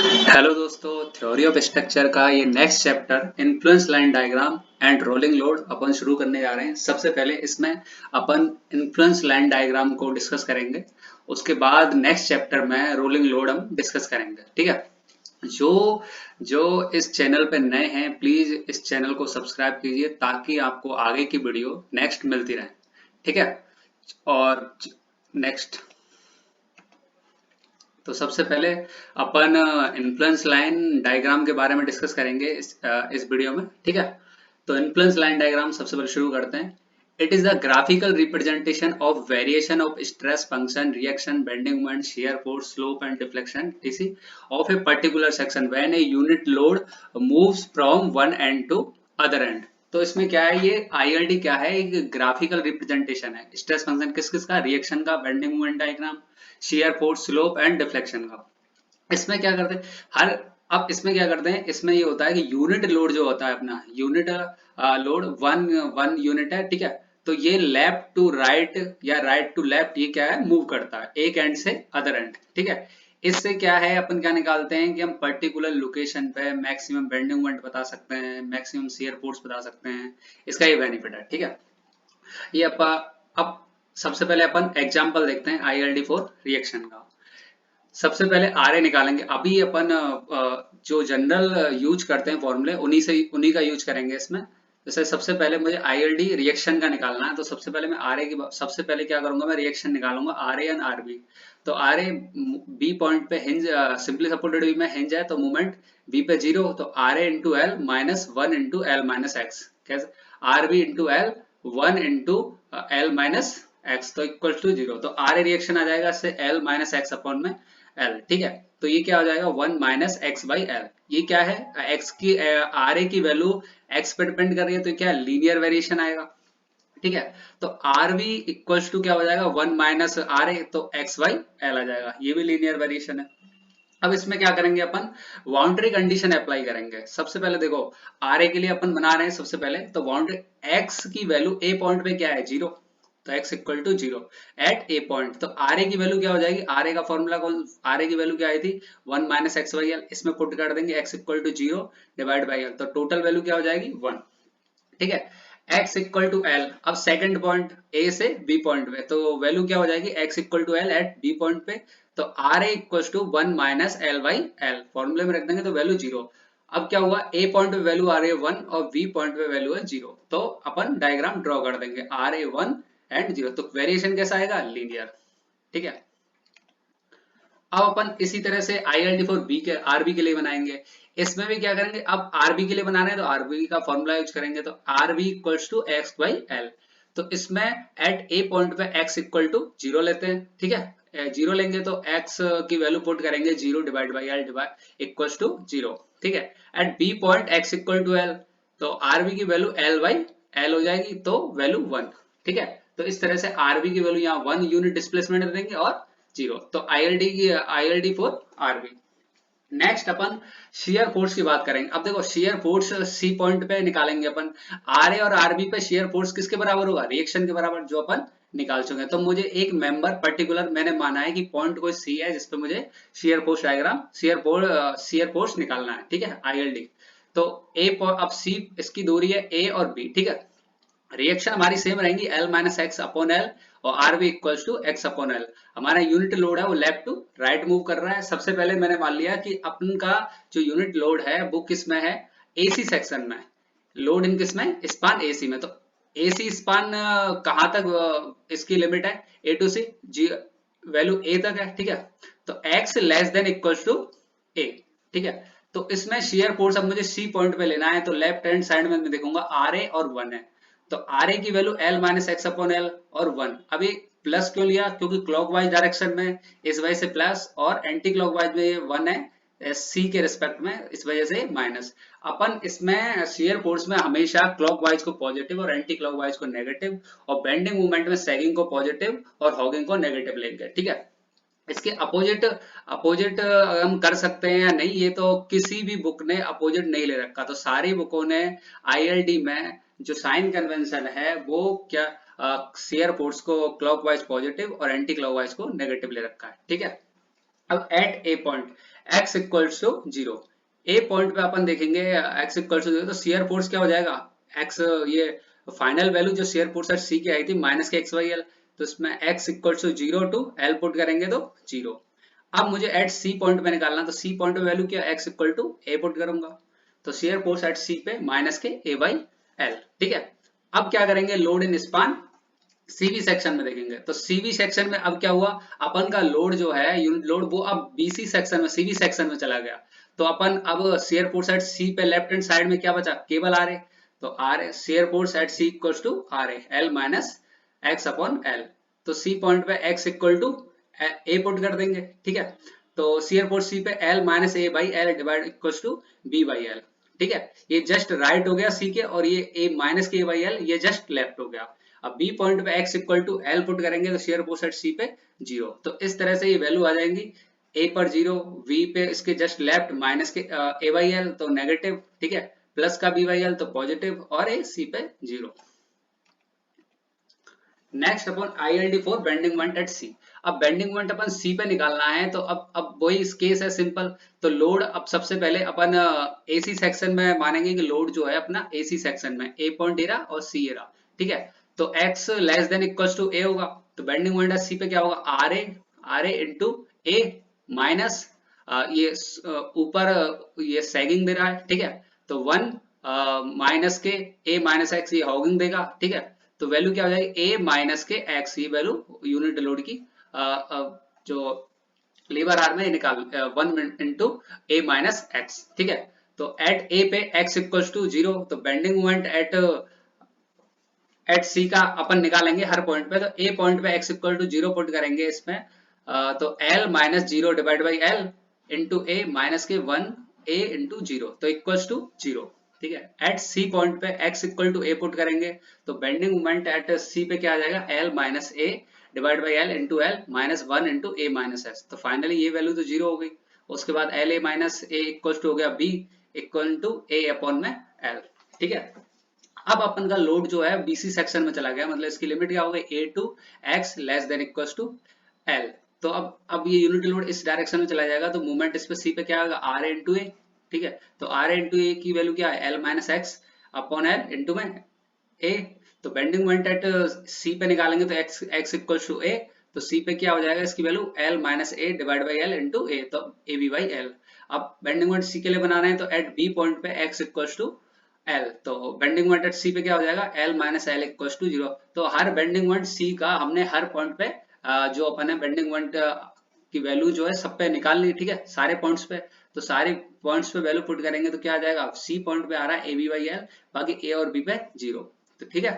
Hello दोस्तों, theory of structure का ये next chapter influence line diagram and rolling load अपन शुरू करने जा रहे हैं। सबसे पहले इसमें अपन इन्फ्लुएंस लाइन डायग्राम को डिस्कस करेंगे। उसके बाद नेक्स्ट चैप्टर में रोलिंग लोड हम डिस्कस करेंगे। ठीक है। जो जो इस चैनल पे नए हैं, प्लीज इस चैनल को सब्सक्राइब कीजिए ताकि आपको आगे की वीडियो नेक्स्ट मिलती रहे। ठीक है। और नेक्स्ट, तो सबसे पहले अपन इन्फ्लुएंस लाइन डायग्राम के बारे में डिस्कस करेंगे इस वीडियो में। ठीक है। तो इन्फ्लुएंस लाइन डायग्राम सबसे पहले शुरू करते हैं। It is the graphical representation of variation of stress function, reaction, bending moment, shear force, slope and deflection TC of a particular section when a unit load moves from one end to other end. तो इसमें क्या है, ये ILD क्या है, एक graphical representation है stress function किस किस का, रिएक्शन का, bending moment diagram, shear force, slope and deflection का। इसमें क्या करते हैं हर अब इसमें क्या करते हैं, इसमें ये होता है कि यूनिट लोड जो होता है अपना unit load one one unit है। ठीक है। तो ये लेफ्ट टू राइट या राइट टू लेफ्ट ये क्या है, मूव करता है एक एंड से अदर एंड। ठीक है। इससे क्या है, अपन क्या निकालते हैं कि हम पर्टिकुलर लोकेशन पे मैक्सिमम बेंडिंग मोमेंट बता सकते हैं, मैक्सिमम शियर फोर्स बता सकते हैं। इसका ये बेनिफिट है। ठीक है। ये अब सबसे पहले अपन एग्जांपल देखते हैं आईएलडी फॉर रिएक्शन का। सबसे पहले आरए निकालेंगे। अभी अपन जो जनरल यूज करते हैं फॉर्मूले उन्हीं का यूज करेंगे इसमें। जैसे सबसे पहले मुझे आईएलडी रिएक्शन का निकालना है, तो सबसे पहले मैं आरए की सबसे पहले क्या करूंगा, मैं रिएक्शन निकालूंगा आरए एंड आरबी। तो आरए बी पॉइंट पे हिंज, सिंपली सपोर्टेड बी में हिंज है तो मूवमेंट बी पे जीरो, तो RA into L minus one into L minus X. कैसे, RB into L one into L minus X तो equal to zero. तो RA reaction आ जाएगा इससे एल माइनस एक्स अपॉन में एल। ठीक है। तो ये क्या हो जाएगा, one minus X by l. ये क्या है, एक्स की आर ए की वैल्यू एक्स पे डिपेंड कर रही है, तो क्या लीनियर वेरिएशन आएगा। ठीक है। तो आर वी इक्वल्स टू क्या हो जाएगा, वन माइनस आर ए, तो एक्स बाई एल आ जाएगा। ये भी लीनियर वेरिएशन है। अब इसमें क्या करेंगे अपन, बाउंड्री कंडीशन अप्लाई करेंगे। सबसे पहले देखो, आर ए के लिए अपन बना रहे हैं सबसे पहले, तो बाउंड्री एक्स की वैल्यू ए पॉइंट पे क्या है, जीरो, तो x equal to zero at A point. तो आर ए की वैल्यू क्या हो जाएगी, आर ए का फॉर्मूला कौन, आर ए की वैल्यू क्या आई थी, one minus x y l. इसमें पुट कर देंगे x equal to zero divide by L, तो टोटल वैल्यू क्या हो जाएगी, वन। ठीक है। x इक्वल टू एल, अब सेकंड पॉइंट ए से बी पॉइंट पे, तो वैल्यू क्या हो जाएगी, x equal to l at B point पे, तो R A equal to one minus l by l, फॉर्मूले में रख देंगे तो वैल्यू जीरो। अब क्या हुआ, ए पॉइंट पे वैल्यू आ रही है वन और बी पॉइंट पे वैल्यू है जीरो, तो अपन डायग्राम ड्रॉ कर देंगे R A one and zero. तो वेरिएशन कैसा आएगा, लीनियर। ठीक है। अब अपन इसी तरह से आईएलडी फॉर बी के आरबी के लिए बनाएंगे। इसमें भी क्या करेंगे, अब आरबी के लिए बना रहे हैं तो आरबी का फॉर्मूला यूज करेंगे, तो RB equals to x by L. तो इसमें एट ए पॉइंट पे एक्स इक्वल टू जीरो लेते हैं। ठीक है। जीरो लेंगे तो एक्स की वैल्यू पुट करेंगे, zero divide by l divide equals to zero. ठीक है। At B point x equal to L, तो आरबी की वैल्यू एल बाई एल हो जाएगी, तो वैल्यू वन। ठीक है। तो इस तरह से आरबी की वैल्यू यहाँ वन यूनिट डिस्प्लेसमेंट देंगे और जीरो, तो आईएलडी फॉर आरबी। नेक्स्ट अपन शेयर फोर्स की बात करेंगे। अब देखो शेयर फोर्स सी पॉइंट पे निकालेंगे अपन। आर ए और आरबी पे शेयर फोर्स किसके बराबर होगा, रिएक्शन के बराबर, जो अपन निकाल चुके हैं। तो मुझे एक मेंबर पर्टिकुलर मैंने माना है कि पॉइंट कोई सी है जिसपे मुझे shear force diagram shear force निकालना है। ठीक है, आईएलडी। तो ए, अब सी इसकी दूरी है ए और बी। ठीक है। रिएक्शन हमारी सेम रहेंगी, L minus x upon L और R B equals to X upon L. हमारा यूनिट लोड है वो लेफ्ट टू राइट मूव कर रहा है। सबसे पहले मैंने मान लिया कि अपन का जो यूनिट लोड है वो किस में है, एसी सेक्शन में। लोड इन किस में, स्पान एसी में। तो एसी स्पान कहां तक इसकी लिमिट है, ए टू सी, जी वैल्यू ए तक है। ठीक है। तो X less than equals to A. ठीक है। तो इसमें शेयर फोर्स अब मुझे सी पॉइंट पे लेना है, तो लेफ्ट हैंड साइड में मैं देखूंगा आर ए और वन है। तो आर ए की value L minus x upon L और वन। अभी प्लस क्यों लिया, क्योंकि क्लॉकवाइज डायरेक्शन में, इस वजह से प्लस, और एंटी क्लॉकवाइज में वन है सी के रिस्पेक्ट में, इस वजह से माइनस। अपन इसमें शेयर फोर्स में हमेशा क्लॉकवाइज को पॉजिटिव और एंटी क्लॉकवाइज को नेगेटिव, और बेंडिंग मूवमेंट में सैगिंग को पॉजिटिव और हॉगिंग को नेगेटिव लेंगे। ठीक है। इसके अपोजिट अपोजिट हम कर सकते हैं या नहीं, ये तो किसी भी बुक ने अपोजिट नहीं ले रखा। तो सारी बुकों ने आईएलडी में जो साइन कन्वेंशन है वो क्या, शेयर फोर्स को क्लॉकवाइज पॉजिटिव और एंटी क्लॉकवाइज को नेगेटिव ले रखा है। ठीक है। अब at A point, x equals to 0। A point पे अपन देखेंगे x इक्वल्स टू 0, तो शेयर फोर्स क्या हो जाएगा, x ये फाइनल वैल्यू जो शेयर फोर्स एट सी की आई थी माइनस के एक्स वाई एल, तो इसमें x equals to 0 to l put करेंगे तो 0। अब मुझे एट सी पॉइंट पे निकालना, तो सी पॉइंट पे वैल्यू क्या, x equal to a put करूंगा, तो शेयर फोर्स एट सी पे माइनस के a बाई एल। ठीक है, अब क्या करेंगे, load in span CV section में देखेंगे। तो सीवी सेक्शन में अब क्या हुआ, अपन का लोड जो है यूनिट लोड वो अब बीसी सेक्शन में सीवी सेक्शन में चला गया। तो अपन अब शेयर फोर्स एट सी पे लेफ्ट हैंड साइड में क्या बचा, केवल आर ए। तो R A shear force at C equal to R A l minus x upon l. तो सी पॉइंट पे x equal to a put कर देंगे। ठीक है, तो शेयर फोर्स सी पे l minus a by l divide equal to b by l. ठीक है, ये जस्ट राइट हो गया सी के, और ये a minus k by l ये जस्ट लेफ्ट हो गया। अब बी पॉइंट पे x equal to l put करेंगे तो शेयर फोर्स एट सी पे 0। तो इस तरह से ये वैल्यू आ जाएंगी, a पर 0, v पे इसके जस्ट लेफ्ट माइनस के a बाई एल तो नेगेटिव, ठीक है, प्लस का b बाई एल तो पॉजिटिव, और a c पे 0। नेक्स्ट अपन ILD for bending moment at C. अब बेंडिंग मोमेंट अपन सी पे निकालना है, तो अब वही इस केस है सिंपल। तो लोड अब सबसे पहले अपन एसी सेक्शन में मानेंगे कि लोड जो है अपना एसी सेक्शन में ए पॉइंट ए रहा और सी ए रहा। ठीक है, तो x less than equal to A होगा, तो बेंडिंग मोमेंट सी पे क्या होगा, R A into A minus ये ऊपर ये सैगिंग दे रहा है। ठीक है, तो 1 माइनस के ए माइनस एक्स ये हॉगिंग देगा। ठीक है, तो वैल्यू क्या हो जाएगी, ए माइनस के एक्स, ये वैल्यू यूनिट लोड की जो लीवर आर्म में निकाल 1 इंटू ए माइनस एक्स। ठीक है, तो एट ए पे एक्स इक्वल्स टू 0, तो बेंडिंग मोमेंट एट सी का अपन निकालेंगे हर पॉइंट पे। तो ए पॉइंट पे एक्स इक्वल टू 0 पुट करेंगे इसमें, तो L minus 0 divide by L into A minus के 1 ए इंटू 0 तो इक्वल्स टू 0। ठीक है, एट सी पॉइंट पे x equal to a put करेंगे, तो बेंडिंग मोमेंट एट सी पे क्या आ जाएगा, l minus A divide by L into L minus 1 into A minus s. तो फाइनली ये वैल्यू तो 0 हो गई। उसके बाद l a minus a equal to हो गया b equal to a upon में l। ठीक है, अब अपन का लोड जो है बीसी सेक्शन में चला गया, मतलब इसकी लिमिट क्या हो गई, A to X less than equal to L. तो अब ये यूनिट लोड इस डायरेक्शन में चला जाएगा, तो मूवमेंट इस पे सी पे क्या होगा, आर ए इंटू ए। ठीक है, तो आर ए इंटू ए की वैल्यू क्या है, L minus x upon L into में ए। तो बेंडिंग मोमेंट एट सी पे निकालेंगे तो X X equal to A, तो सी पे क्या हो जाएगा, इसकी value L minus A divide by L into A, तो ए बी बाई एल। अब बेंडिंग मोमेंट सी के लिए बना रहे हैं, तो एट बी पॉइंट पे एक्स इक्वल टू एल, तो बेंडिंग मोमेंट एट सी पे क्या हो जाएगा, L minus L equal to 0। तो हर बेंडिंग मोमेंट सी का हमने हर पॉइंट पे जो अपन है बेंडिंग मोमेंट की वैल्यू जो है सब पे निकाल ली। ठीक है, सारे पॉइंट्स पे, तो सारे पॉइंट्स पे वैल्यू पुट करेंगे तो क्या आ जाएगा, सी पॉइंट पे आ रहा है ए बी बाई एल, बाकी ए और बी पे 0। तो ठीक है,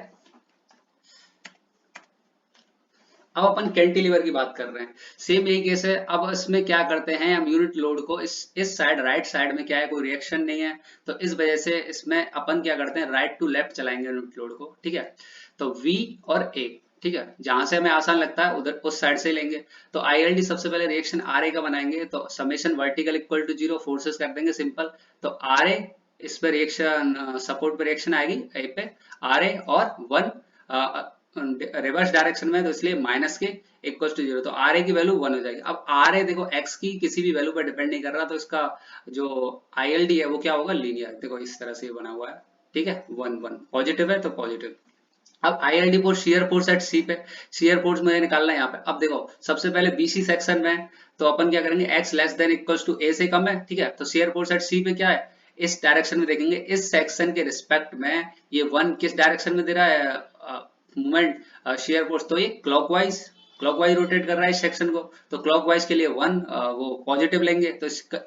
अब अपन कैंटिलीवर की बात कर रहे हैं, सेम यही केस है। अब इसमें क्या करते हैं हम, यूनिट लोड को इस साइड राइट साइड में क्या है, कोई रिएक्शन नहीं है, तो इस वजह से इसमें अपन क्या करते हैं, राइट टू लेफ्ट चलाएंगे यूनिट लोड को। ठीक है, तो V और A, ठीक है, जहां से हमें आसान लगता है उधर उस साइड से लेंगे। तो ILD सबसे पहले रिएक्शन RA का बनाएंगे, तो summation vertical equal to 0 forces कर देंगे सिंपल। तो RA इस पे रिएक्शन सपोर्ट पे रिएक्शन आएगी A पे RA, और 1 रिवर्स डायरेक्शन में, तो इसलिए माइनस के इक्वल टू 0, तो आर ए की वैल्यू 1 हो जाएगी। अब आर ए देखो x की किसी भी वैल्यू पर डिपेंड नहीं कर रहा, तो इसका जो ILD है वो क्या होगा, लीनियर। देखो इस तरह से ये बना हुआ है। ठीक है, 1 1 पॉजिटिव है तो पॉजिटिव। अब ILD for shear force at C पे, शेयर फोर्स मुझे निकालना है यहाँ पे। अब देखो सबसे पहले BC सेक्शन में, तो अपन क्या करेंगे, x less than equal to A से कम है। ठीक है, तो शेयर फोर्स एट सी पे क्या है, इस डायरेक्शन में देखेंगे, इस सेक्शन के रिस्पेक्ट में ये 1 किस डायरेक्शन में दे रहा है मूवमेंट शेयर फोर्स, तो ये क्लॉकवाइज रोटेट कर रहा है इस सेक्शन को, तो क्लॉकवाइज के लिए 1 वो पॉजिटिव लेंगे, तो इसका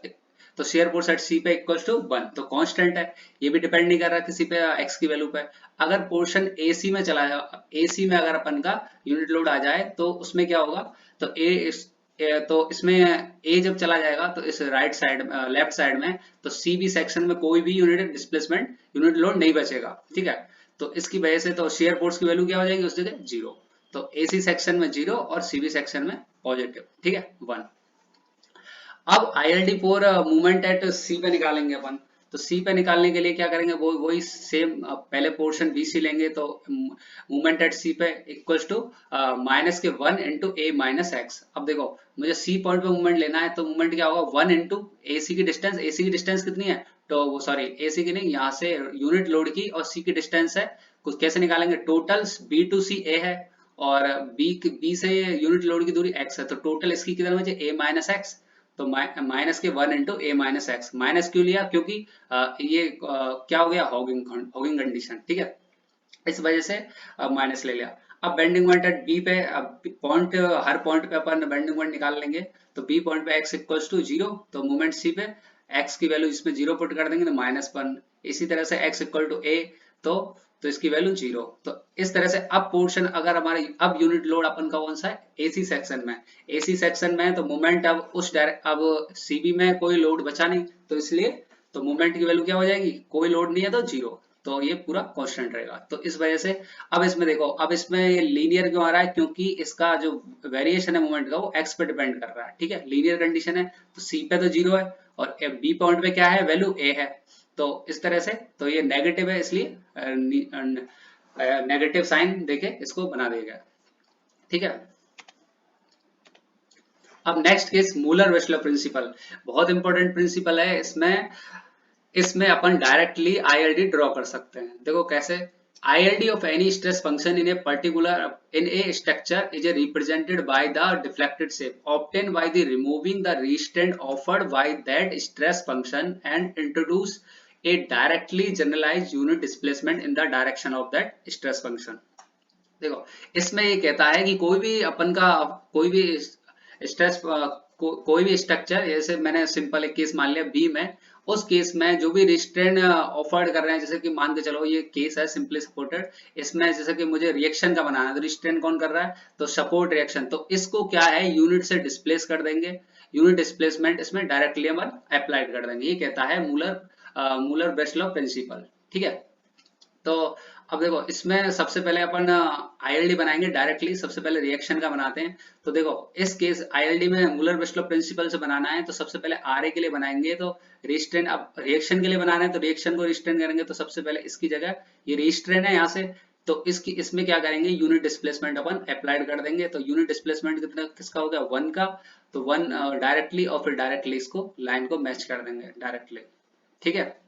तो शेयर फोर्स एट सी पे इक्वल टू 1, तो कांस्टेंट है, ये भी डिपेंड नहीं कर रहा किसी पे x की वैल्यू पे। अगर पोर्शन AC में चला जाए, AC में अगर अपन का यूनिट लोड आ जाए, तो उसमें क्या होगा, तो तो इसमें A जब चला जाएगा तो इस राइट साइड लेफ्ट साइड में, तो CB सेक्शन में कोई भी यूनिट डिस्प्लेसमेंट यूनिट लोड नहीं बचेगा। ठीक है, तो इसकी वजह से तो शेयर फोर्स की वैल्यू क्या हो जाएगी उस जगह 0, तो AC सेक्शन में 0 और CB सेक्शन में पॉजिटिव। ठीक है, 1। अब ILD for movement eight C पे निकालेंगे अपन, तो सी पे निकालने के लिए क्या करेंगे, वो वही सेम पहले पोर्शन बी सी लेंगे, तो मूवमेंट एट सी पे इक्वल्स टू माइनस के 1 इंटू ए माइनस एक्स। अब देखो मुझे सी पॉइंट पे मूवमेंट लेना है, तो मूवमेंट क्या होगा 1 इंटू ए सी की डिस्टेंस, ए सी की डिस्टेंस कितनी है, तो वो सॉरी ए सी की नहीं, यहाँ से यूनिट लोड की और सी की डिस्टेंस है, कुछ कैसे निकालेंगे, टोटल बी टू सी ए है और बी से यूनिट लोड की दूरी x है, तो टोटल इसकी कितना बचे a माइनस एक्स, तो माइनस के 1 इंटू ए माइनस एक्स। माइनस क्यों लिया, क्योंकि ये क्या हो गया, हॉगिंग हॉगिंग कंडीशन, ठीक है, इस वजह से माइनस ले लिया। अब बेंडिंग मोमेंट एट बी पे, अब पॉइंट हर पॉइंट पे अपन बेंडिंग मोमेंट निकाल लेंगे, तो बी पॉइंट पे x इक्वल्स टू 0, तो मोमेंट सी पे x की वैल्यू इसमें 0 पुट कर देंगे तो -1। इसी तरह से x इक्वल टू a, तो इसकी वैल्यू 0। तो इस तरह से अब पोर्शन अगर हमारे, अब यूनिट लोड अपन का कौन सा है, एसी सेक्शन में, एसी सेक्शन में, तो मोमेंट अब उस डायरेक्ट, अब सीबी में कोई लोड बचा नहीं, तो इसलिए तो मोमेंट की वैल्यू क्या हो जाएगी, कोई लोड नहीं है तो 0, तो ये पूरा कांस्टेंट रहेगा। तो इस वजह से अब इसमें देखो, अब इसमें लीनियर क्यों आ रहा है, क्योंकि इसका जो वेरिएशन है मोमेंट का वो x पे डिपेंड कर रहा है, ठीक है, लीनियर कंडीशन है, तो c पे तो 0 है और बी पॉइंट पे क्या है, वैल्यू a है, तो इस तरह से तो ये नेगेटिव है, इसलिए नेगेटिव साइन देके इसको बना दिया गया, ठीक है। अब next case Muller Breslau principle, बहुत इंपॉर्टेंट प्रिंसिपल है, इसमें इसमें अपन डायरेक्टली आईएलडी ड्रॉ कर सकते हैं। देखो कैसे, ILD of any stress function in a particular in a structure is represented by the deflected shape obtained by the removing the restraint offered by that stress function and introduce a directly generalized unit displacement in the direction of that stress function। देखो इसमें ये कहता है कि कोई भी अपन का कोई भी स्ट्रेस कोई भी स्ट्रक्चर, जैसे मैंने सिंपल एक केस मान लिया बी में, उस केस में जो भी रिस्ट्रेन ऑफर्ड कर रहे हैं, जैसे कि मान के चलो ये केस है सिंपली सपोर्टेड, इसमें जैसे कि मुझे रिएक्शन का बनाना है, तो रिस्ट्रेन कौन कर रहा है, तो सपोर्ट रिएक्शन, तो इसको क्या है यूनिट से डिस्प्लेस कर देंगे, यूनिट डिस्प्लेसमेंट इसमें डायरेक्टली हम अप्लाइड कर देंगे, ये कहता है मूलर ब्रेसलॉव प्रिंसिपल, ठीक है। तो अब देखो इसमें सबसे पहले अपन आईएलडी बनाएंगे डायरेक्टली, सबसे पहले रिएक्शन का बनाते हैं। तो देखो इस केस आईएलडी में मूलर वेस्लॉव प्रिंसिपल से बनाना है, तो सबसे पहले आरए के लिए बनाएंगे, तो रिस्ट्रेन, अब रिएक्शन के लिए बनाना है तो रिएक्शन को रिस्ट्रेन करेंगे, तो सबसे पहले इसकी जगह ये रिस्ट्रेन है यहाँ से, तो इसकी इसमें क्या करेंगे, यूनिट डिस्प्लेसमेंट अपन अप्लाइड कर देंगे, तो यूनिट डिस्प्लेसमेंट कितना किसका हो गया, 1 का, तो 1 डायरेक्टली, और फिर डायरेक्टली इसको लाइन को मैच कर देंगे डायरेक्टली, ठीक है।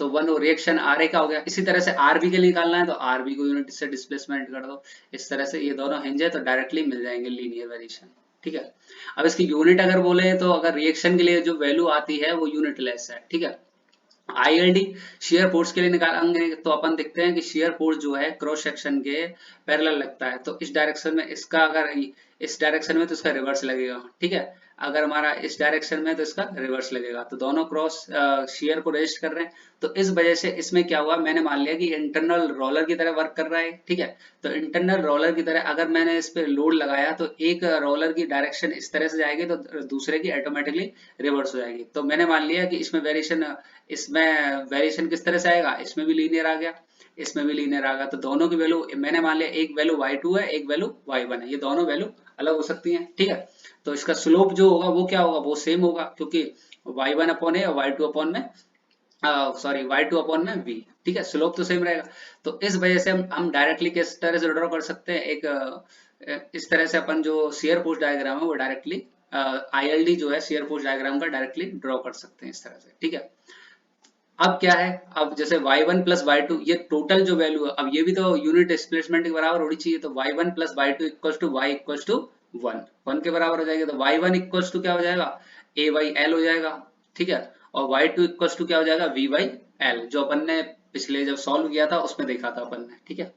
तो 1 रिएक्शन आर ए का हो गया। इसी तरह से आरबी के लिए निकालना है, तो आरबी को यूनिट से डिस्प्लेसमेंट कर दो, इस तरह से ये दोनों हिंज है तो डायरेक्टली मिल जाएंगे लीनियर वेरिएशन, ठीक है। अब इसकी यूनिट अगर बोले, तो अगर रिएक्शन के लिए जो वैल्यू आती है वो यूनिट लेस है, ठीक है। आईएलडी शेयर फोर्स के लिए निकालेंगे, तो अपन देखते हैं कि शेयर फोर्स जो है क्रॉस सेक्शन के पैरेलल लगता है, तो इस डायरेक्शन में इसका, अगर इस डायरेक्शन में तो इसका रिवर्स लगेगा, ठीक है, अगर हमारा इस डायरेक्शन में तो इसका रिवर्स लगेगा, तो दोनों क्रॉस शेयर को रेजिस्ट कर रहे हैं, तो इस वजह से इसमें क्या हुआ, मैंने मान लिया कि इंटरनल रोलर की तरह वर्क कर रहा है, ठीक है। तो इंटरनल रोलर की तरह अगर मैंने इस पे लोड लगाया, तो एक रोलर की डायरेक्शन इस तरह से जाएगी, तो दूसरे की ऑटोमेटिकली रिवर्स हो जाएगी, तो मैंने मान लिया कि इसमें वेरिएशन किस तरह से आएगा, इसमें भी लीनियर आ गया, इसमें भी लीनियर आ गया, तो दोनों की वैल्यू मैंने मान लिया, एक वैल्यू y2 है, एक वैल्यू y1 है, ये दोनों वैल्यू अलग हो सकती हैं, ठीक है। तो इसका स्लोप जो होगा वो क्या होगा, वो सेम होगा, क्योंकि y1 अपॉन ए और y2 अपॉन में सॉरी y2 अपॉन में v, ठीक है, स्लोप तो सेम रहेगा। तो इस वजह से हम डायरेक्टली किस तरह से ड्रॉ कर सकते हैं, एक इस तरह से अपन जो शेयर फोर्स डायग्राम है वो डायरेक्टली आईएलडी जो है शेयर फोर्स डायग्राम का डायरेक्टली ड्रॉ कर सकते हैं इस तरह से, ठीक है। अब क्या है, अब जैसे y1 प्लस y2 ये टोटल जो वैल्यू है, अब ये भी तो यूनिट डिस्प्लेसमेंट के बराबर होनी चाहिए, तो y1 plus y2 equals to y equals to 1 के बराबर हो जाएगा, तो y1 इक्वल्स टू क्या हो जाएगा, a बाई एल हो जाएगा, ठीक है, और y2 इक्वल्स टू क्या हो जाएगा, v बाई एल, जो अपन ने पिछले जब सॉल्व किया था उसमें देखा था अपन ने, ठीक है।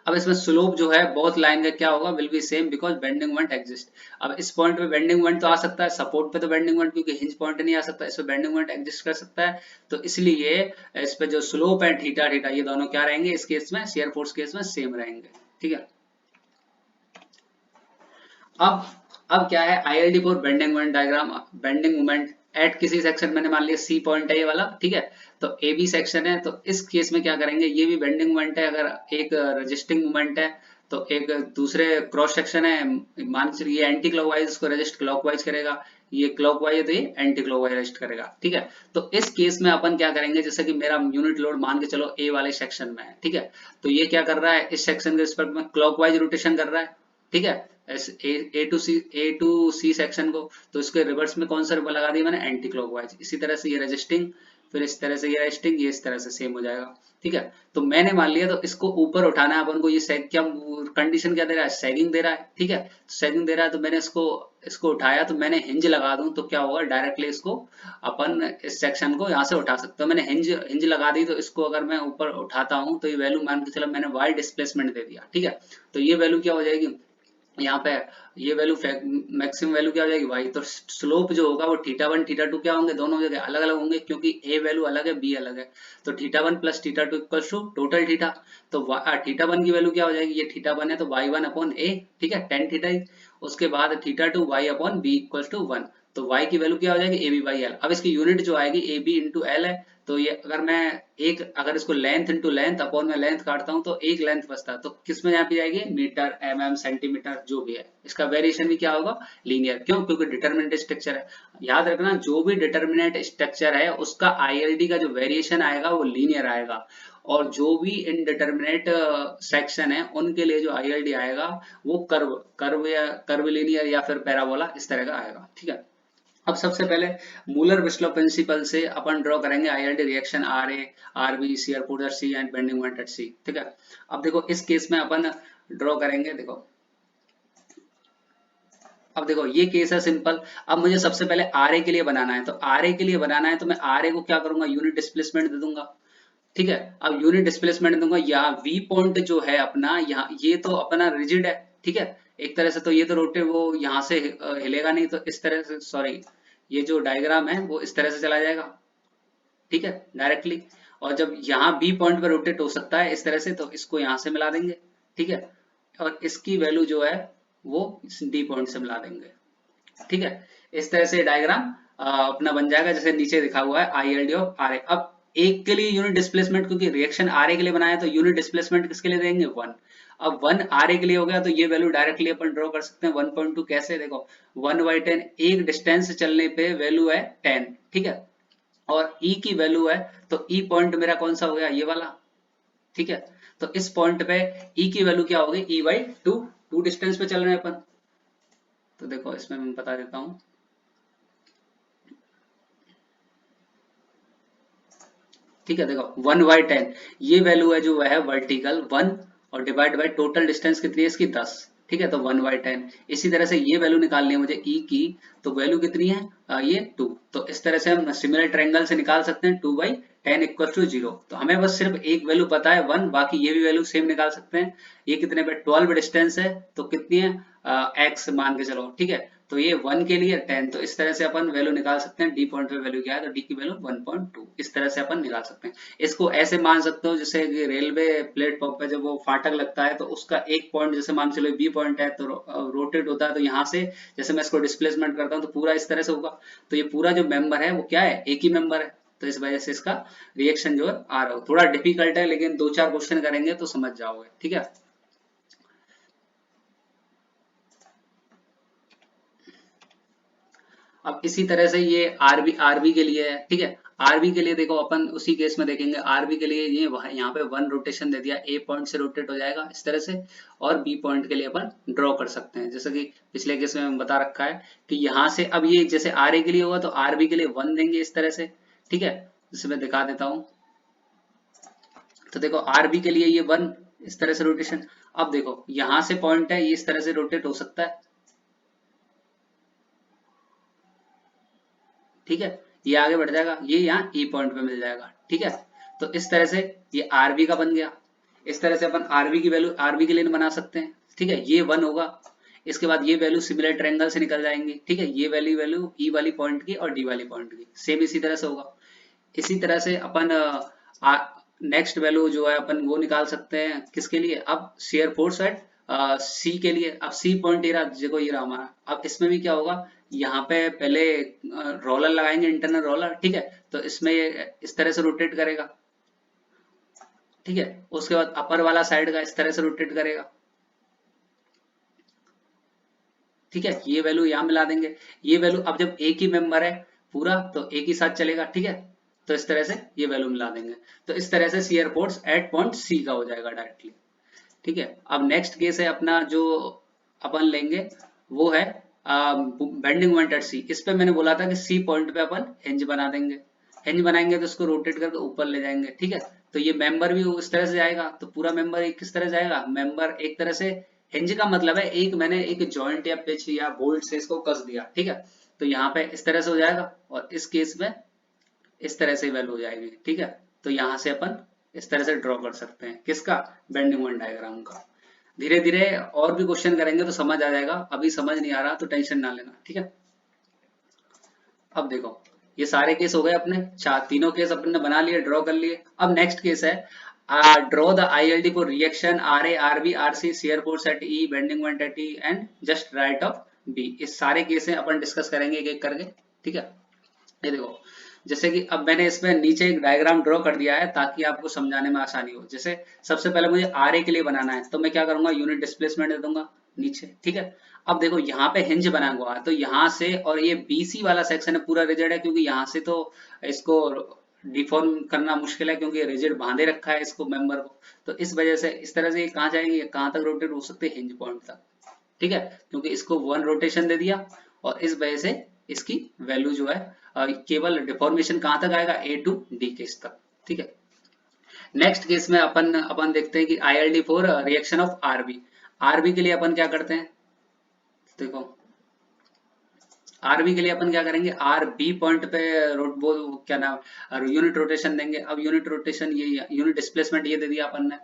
अब इसमें स्लोप जो है बोथ लाइन का क्या होगा, will be same because bending moment exist. अब इस पॉइंट पे बेंडिंग मोमेंट तो आ सकता है, सपोर्ट पे तो बेंडिंग मोमेंट, क्योंकि हिंज पॉइंट नहीं आ सकता, इस पे बेंडिंग मोमेंट एग्जिस्ट कर सकता है, तो इसलिए इस पे जो स्लोप है थीटा थीटा, ये दोनों क्या रहेंगे इस केस में, शेयर फोर्स केस में सेम रहेंगे, ठीक है। अब क्या है, ILD for bending moment diagram, bending moment eight किसी सेक्शन, मैंने मान लिया सी पॉइंट है ये वाला, ठीक है, तो ए बी सेक्शन है, तो इस केस में क्या करेंगे, ये भी बेंडिंग मोमेंट है, अगर एक रेजिस्टिंग मोमेंट है, तो एक दूसरे क्रॉस सेक्शन है, मान के चलिए ये एंटी क्लॉकवाइज इसको रजिस्ट क्लॉकवाइज करेगा, ये क्लॉकवाइज है तो ये एंटी क्लॉकवाइज रजिस्ट करेगा, ठीक है। तो इस केस में अपन क्या करेंगे, जैसे कि मेरा यूनिट लोड मान के चलो ए वाले सेक्शन में है, ठीक है। तो ये क्या कर रहा है, इस सेक्शन के रिस्पेक्ट में क्लॉकवाइज रोटेशन कर रहा है, ठीक है। ए टू सी सेक्शन को, तो इसके रिवर्स में कौन सा लगा दिया मैंने, एंटी क्लॉकवाइज। इसी तरह से ये रजिस्टिंग, फिर इस तरह से ये रजिस्टिंग, ये इस तरह से सेम हो जाएगा, ठीक है। तो मैंने मान लिया, तो इसको ऊपर उठाना है अपन को, ये सैग क्या कंडीशन क्या दे रहा है, सैगिंग दे रहा है, ठीक है। सैगिंग दे रहा है तो मैंने इसको इसको उठाया, तो मैंने हिंज लगा दूं तो क्या होगा, डायरेक्टली इसको अपन इस सेक्शन को यहाँ से उठा सकते हो। मैंने हिंज हिंज लगा दी, तो इसको अगर मैं ऊपर उठाता हूं तो ये वैल्यू मान के चलो मैंने वाई डिस्प्लेसमेंट दे दिया, ठीक है। तो ये वैल्यू क्या हो जाएगी यहाँ पे, ये वैल्यू मैक्सिमम वैल्यू क्या हो जाएगी वाई। तो स्लोप जो होगा वो थीटा वन थीटा टू क्या होंगे, दोनों जगह अलग अलग होंगे, क्योंकि ए वैल्यू अलग है बी अलग है। तो theta one plus theta two equal to total theta. तो थीटा वन की वैल्यू क्या हो जाएगी, ये थीटा वन है तो वाई वन अपॉन ए, ठीक है, टेन थीटा। उसके बाद theta two y upon b equal to one. तो y की वैल्यू क्या हो जाएगी, ए बी बाई एल। अब इसकी यूनिट जो आएगी ए बी इंटू एल है। तो ये अगर मैं अगर इसको लेंथ इंटू लेंथ अपॉन में लेंथ काटता हूँ तो एक लेंथ बचता है, तो किस में यहाँ पे जाएगी, मीटर एम एम सेंटीमीटर जो भी है। इसका वेरिएशन भी क्या होगा, लीनियर। क्यों, क्योंकि डिटर्मिनेंट स्ट्रक्चर है। याद रखना, जो भी डिटर्मिनेंट स्ट्रक्चर है उसका आईएलडी का जो वेरिएशन आएगा वो लीनियर आएगा, और जो भी इनडिटर्मिनेट सेक्शन है उनके लिए जो आईएलडी आएगा वो कर्व कर्व या कर्व लीनियर या फिर पैराबोला इस तरह का आएगा, ठीक है। अब सबसे पहले मूलर विस्लो प्रिंसिपल से अपन ड्रॉ करेंगे ILD reaction R A, R B, shear force at C and bending moment at C, ठीक है। अब देखो इस केस में अपन ड्रॉ करेंगे, देखो अब देखो ये केस है सिंपल। अब मुझे सबसे पहले आर ए के लिए बनाना है, तो आर ए के लिए बनाना है तो मैं आर ए को क्या करूंगा, यूनिट डिस्प्लेसमेंट दे दूंगा, ठीक है। अब यूनिट डिस्प्लेसमेंट दूंगा, यहाँ वी पॉइंट जो है अपना, यहाँ ये तो अपना रिजिड है, ठीक है। एक तरह से तो ये तो रोटे वो यहाँ से हिलेगा नहीं, तो इस तरह से, सॉरी, ये जो डायग्राम है वो इस तरह से चला जाएगा, ठीक है, डायरेक्टली। और जब यहाँ बी पॉइंट पर रोटेट हो सकता है इस तरह से, तो इसको यहाँ से मिला देंगे, ठीक है। और इसकी वैल्यू जो है वो डी पॉइंट से मिला देंगे, ठीक है। इस तरह से डायग्राम अपना बन जाएगा जैसे नीचे दिखा हुआ है I L D of R A. अब एक के लिए यूनिट डिस्प्लेसमेंट, क्योंकि रिएक्शन आर ए के लिए बनाया तो यूनिट डिस्प्लेसमेंट किसके लिए देंगे, वन। अब वन आर ए के लिए हो गया तो ये वैल्यू डायरेक्टली अपन ड्रॉ कर सकते हैं 1.2। कैसे, देखो 1/10 एक डिस्टेंस चलने पे वैल्यू है 10, ठीक है। और ई की वैल्यू है, तो ई पॉइंट मेरा कौन सा हो गया, ये वाला, ठीक है। तो इस पॉइंट पे ई की वैल्यू क्या होगी, ई बाई टू, टू डिस्टेंस पे चल रहे हैं अपन। तो देखो इसमें मैं बता देता हूँ, ठीक है। देखो 1/10 ये वैल्यू है जो है वर्टिकल 1, और डिवाइड बाय टोटल डिस्टेंस कितनी है इसकी 10, ठीक है। तो 1/10। इसी तरह से ये वैल्यू निकालनी है मुझे ई की, तो वैल्यू कितनी है, ये 2। तो इस तरह से हम सिमिलर ट्रायंगल से निकाल सकते हैं 2/10 इक्वल टू 0। तो हमें बस सिर्फ एक वैल्यू पता है 1, बाकी ये भी वैल्यू सेम निकाल सकते हैं। ये कितने पे 12 डिस्टेंस है, तो कितनी है एक्स मान के चलो, ठीक है। तो ये 1 के लिए 10, तो इस तरह से अपन वैल्यू निकाल सकते हैं। डी पॉइंट पे वैल्यू क्या है, तो डी की वैल्यू 1.2, इस तरह से अपन निकाल सकते हैं। इसको ऐसे मान सकते हो जैसे कि रेलवे प्लेटफॉर्म पे जब वो फाटक लगता है तो उसका एक पॉइंट, जैसे मान चलो बी पॉइंट है तो रोटेट होता है, तो यहाँ से जैसे मैं इसको डिस्प्लेसमेंट करता हूँ तो पूरा इस तरह से होगा। तो ये पूरा जो मेंबर है वो क्या है, एक ही मेंबर है, तो इस वजह से इसका रिएक्शन जो है आ रहा हो। थोड़ा डिफिकल्ट है लेकिन 2-4 क्वेश्चन करेंगे तो समझ जाओगे, ठीक है। अब इसी तरह से ये आरबी के लिए है, ठीक है। आरबी के लिए देखो अपन उसी केस में देखेंगे। आरबी के लिए ये यहाँ पे 1 रोटेशन दे दिया, ए पॉइंट से रोटेट हो जाएगा इस तरह से, और बी पॉइंट के लिए अपन ड्रॉ कर सकते हैं, जैसे कि पिछले केस में बता रखा है कि यहाँ से अब ये जैसे आर ए के लिए होगा तो आरबी के लिए 1 देंगे इस तरह से, ठीक है। जैसे मैं दिखा देता हूँ, तो देखो आरबी के लिए ये 1 इस तरह से रोटेशन। अब देखो यहाँ से पॉइंट है, ये इस तरह से रोटेट हो सकता है, ठीक है। ये आगे बढ़ जाएगा, ये यहाँ ई पॉइंट पे मिल जाएगा, ठीक है। तो इस तरह से ये आरबी का बन गया। इस तरह से अपन आरबी की वैल्यू आरबी के लिए बना सकते हैं, ठीक है। ये 1 होगा, इसके बाद ये वैल्यू सिमिलर ट्रायंगल से निकल जाएंगी, ठीक है। ये वैल्यू वैल्यू ई वाली पॉइंट की और डी वाली पॉइंट की सेम इसी तरह से होगा। इसी तरह से अपन नेक्स्ट वैल्यू जो है अपन वो निकाल सकते हैं किसके लिए, अब शेयर फोर्स एट सी के लिए। अब सी पॉइंट ये रहा, देखो ये रहा हमारा। अब इसमें भी क्या होगा, यहाँ पे पहले रोलर लगाएंगे, इंटरनल रोलर, ठीक है। तो इसमें ये इस तरह से रोटेट करेगा, ठीक है। उसके बाद अपर वाला साइड का इस तरह से रोटेट करेगा, ठीक है, ये वैल्यू यहाँ मिला देंगे। ये वैल्यू अब जब एक ही मेंबर है पूरा तो एक ही साथ चलेगा, ठीक है, तो इस तरह से ये वैल्यू मिला देंगे। तो इस तरह से सी एयरपोर्ट्स एट पॉइंट सी का हो जाएगा डायरेक्टली। ठीक है, अब नेक्स्ट केस है अपना जो अपन लेंगे वो है बेंडिंग मोमेंट एट सी। इस पे मैंने बोला था कि सी पॉइंट पे अपन हिंज बना देंगे। हिंज बनाएंगे तो इसको रोटेट करके ऊपर ले जाएंगे, ठीक है। तो ये मेंबर भी उस तरह से जाएगा, तो पूरा मेंबर एक किस तरह जाएगा, मेंबर एक तरह से हिंज का मतलब है एक मैंने एक जॉइंट या पिच या बोल्ट से इसको कस दिया, ठीक है। तो यहाँ पे इस तरह से हो जाएगा और इस केस में इस तरह से वैल्यू हो जाएगी, ठीक है। तो यहाँ से अपन इस तरह से ड्रॉ कर सकते हैं किसका, बेंडिंग मोमेंट डायग्राम का। धीरे धीरे और भी क्वेश्चन करेंगे तो समझ आ जाएगा, अभी समझ नहीं आ रहा तो टेंशन ना लेना, ठीक है। अब देखो ये सारे केस हो गए अपने, चार तीनों केस अपन ने बना लिए, ड्रॉ कर लिए। अब नेक्स्ट केस है draw the ILD for reaction R A R B R C shear force at E bending moment at E and just right of B. इस सारे केस हैं अपन डिस्कस करेंगे एक एक करके, ठीक है। ये देखो जैसे कि अब मैंने इसमें नीचे एक डायग्राम ड्रॉ कर दिया है ताकि आपको समझाने में आसानी हो। जैसे सबसे पहले मुझे आर ए के लिए बनाना है तो मैं क्या करूंगा, यूनिट डिस्प्लेसमेंट दे दूंगा नीचे, ठीक है। अब देखो यहाँ पे हिंज बना हुआ है तो यहाँ से और ये बीसी वाला सेक्शन है पूरा रिजिड है, क्योंकि यहाँ से तो इसको डिफॉर्म करना मुश्किल है क्योंकि रिजिड बांधे रखा है इसको मेंबर को। तो इस वजह से इस तरह से ये कहाँ जाएंगे, कहाँ तक रोटेट हो सकते हैं, हिंज पॉइंट तक, ठीक है। क्योंकि इसको वन रोटेशन दे दिया और इस वजह से इसकी वैल्यू जो है केवल डिफॉर्मेशन कहां तक आएगा, ए टू डी केस तक, ठीक है। नेक्स्ट केस में अपन अपन देखते हैं कि ILD for reaction of RB. RB के लिए अपन क्या करते हैं, देखो आरबी के लिए अपन क्या करेंगे, आर बी पॉइंट पे वो क्या नाम यूनिट रोटेशन देंगे। अब यूनिट रोटेशन ये यूनिट डिस्प्लेसमेंट ये दे दिया अपन ने,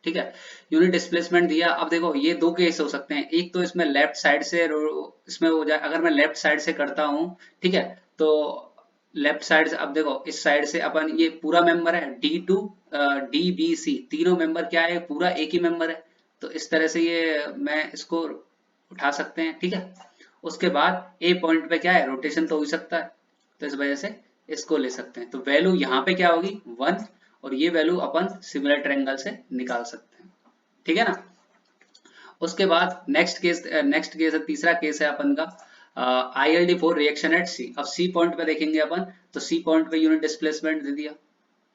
ठीक है। यूनिट डिस्प्लेसमेंट दिया। अब देखो ये दो केस हो सकते हैं, एक तो इसमें लेफ्ट साइड से इसमें हो जाए, अगर मैं लेफ्ट साइड से करता हूं, ठीक है, तो लेफ्ट साइड से अब देखो इस साइड से अपन ये पूरा मेंबर है D to D B C, तीनों मेंबर क्या है, पूरा एक ही मेंबर है। तो इस तरह से ये मैं इसको उठा सकते हैं, ठीक है। उसके बाद ए पॉइंट पे क्या है, रोटेशन तो हो ही सकता है, तो इस वजह से इसको ले सकते हैं। तो वैल्यू यहाँ पे क्या होगी, 1, और ये वैल्यू अपन सिमिलर ट्रायंगल से निकाल सकते हैं, ठीक है ना। उसके बाद नेक्स्ट केस है, तीसरा केस है अपन का ILD for reaction at C. अब सी पॉइंट पे देखेंगे अपन, तो सी पॉइंट पे यूनिट डिस्प्लेसमेंट दे दिया,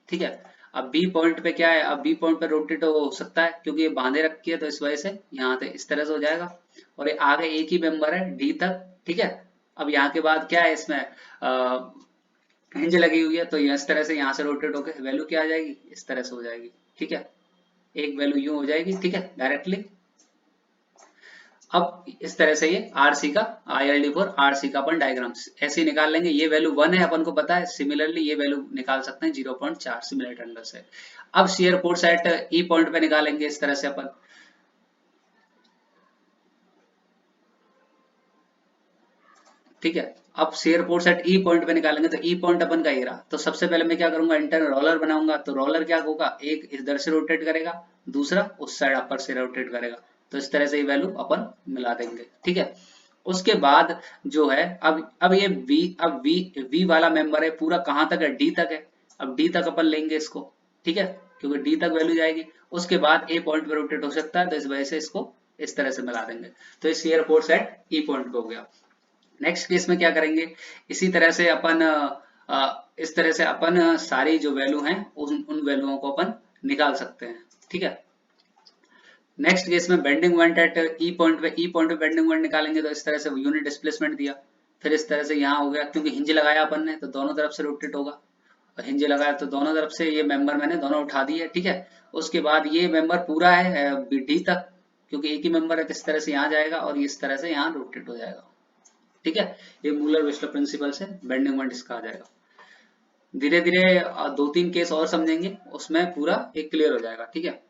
ठीक है। अब बी पॉइंट पे क्या है, अब बी पॉइंट पे रोटेट हो सकता है क्योंकि ये बांधे रखी है, तो इस वजह से यहाँ से इस तरह से हो जाएगा और ये आगे एक ही मेंबर है डी तक, ठीक है। अब यहाँ के बाद क्या है, इसमें हिंज लगी हुई है, तो इस तरह से यहाँ से रोटेट होकर वैल्यू क्या आ जाएगी, इस तरह से हो जाएगी, ठीक है। एक वैल्यू यूं हो जाएगी, ठीक है, डायरेक्टली। अब इस तरह से ये आरसी का आईएलडी फॉर आरसी का अपन डायग्राम ऐसे ही निकाल लेंगे। ये वैल्यू 1 है अपन को पता है, सिमिलरली ये वैल्यू निकाल सकते हैं 0.4 सिमिलर ट्रायंगल से। अब shear force at E point पे निकालेंगे इस तरह से अपन, ठीक है। अब shear force at E point पे निकालेंगे तो ई पॉइंट अपन का ये रहा। तो सबसे पहले मैं क्या करूंगा, इंटरनल रोलर बनाऊंगा। तो रोलर क्या होगा, एक इधर से रोटेट करेगा, दूसरा उस साइड अपर से रोटेट करेगा। तो इस तरह से ये वैल्यू अपन मिला देंगे, ठीक है। उसके बाद जो है अब ये V, अब V वाला मेंबर है पूरा कहां तक है, D तक है। अब D तक अपन लेंगे इसको, ठीक है, क्योंकि D तक वैल्यू जाएगी। उसके बाद A पॉइंट पे रोटेट हो सकता है, तो इस वजह से इसको इस तरह से मिला देंगे। तो ये shear force eight E point पे हो गया। नेक्स्ट केस में क्या करेंगे, इसी तरह से अपन इस तरह से अपन सारी जो वैल्यू हैं उन वैल्यूओं को अपन निकाल सकते हैं, ठीक है। नेक्स्ट केस में bending moment at E point पे बेंडिंग मोमेंट निकालेंगे। तो इस तरह से यूनिट डिस्प्लेसमेंट दिया, फिर इस तरह से यहाँ हो गया, क्योंकि हिंज लगाया अपन ने तो दोनों तरफ से रोटेट होगा, और हिंज लगाया तो दोनों तरफ से ये मेंबर मैंने दोनों उठा दिए, ठीक है। उसके बाद ये मेंबर पूरा है डी तक, क्योंकि एक ही मेंबर है, तो इस तरह से यहाँ जाएगा और इस तरह से यहाँ रोटेट हो जाएगा, ठीक है। ये मूलर विस्लर प्रिंसिपल से बेंडिंग मोमेंट इसका आ जाएगा। धीरे धीरे 2-3 केस और समझेंगे, उसमें पूरा एक क्लियर हो जाएगा, ठीक है।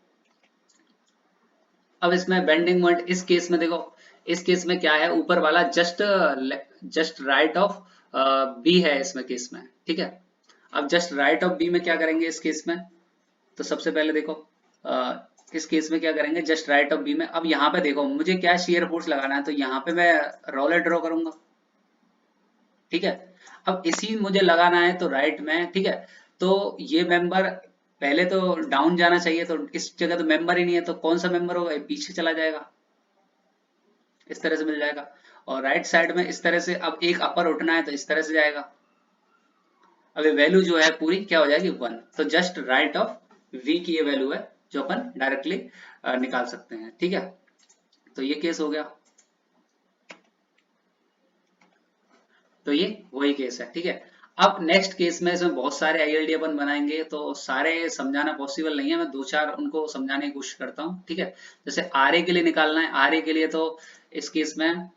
अब इसमें बेंडिंग मोमेंट इस केस में देखो, इस केस में क्या है, ऊपर वाला जस्ट राइट ऑफ बी है इसमें केस में, ठीक है। अब जस्ट राइट ऑफ बी में क्या करेंगे इस केस में, तो सबसे पहले देखो इस केस में क्या करेंगे, जस्ट राइट ऑफ बी में। अब यहाँ पे देखो मुझे क्या शियर फोर्स लगाना है, तो यहाँ पे मैं रोलर ड्रॉ करूंगा, ठीक है। अब इसी मुझे लगाना है तो राइट में, ठीक है। तो ये मेंबर पहले तो डाउन जाना चाहिए, तो इस जगह तो मेंबर ही नहीं है, तो कौन सा मेंबर होगा, ये पीछे चला जाएगा, इस तरह से मिल जाएगा। और राइट साइड में इस तरह से अब एक अपर उठना है तो इस तरह से जाएगा। अब ये वैल्यू जो है पूरी क्या हो जाएगी 1, तो जस्ट राइट ऑफ v की ये वैल्यू है जो अपन डायरेक्टली निकाल सकते हैं, ठीक है। तो ये केस हो गया, तो ये वही केस है, ठीक है। अब नेक्स्ट केस में इसमें बहुत सारे आईएलडी अपन बनाएंगे तो सारे समझाना पॉसिबल नहीं है, मैं दो चार उनको समझाने की कोशिश करता हूँ, ठीक है। जैसे आरए के लिए निकालना है, आरए के लिए तो इस केस में,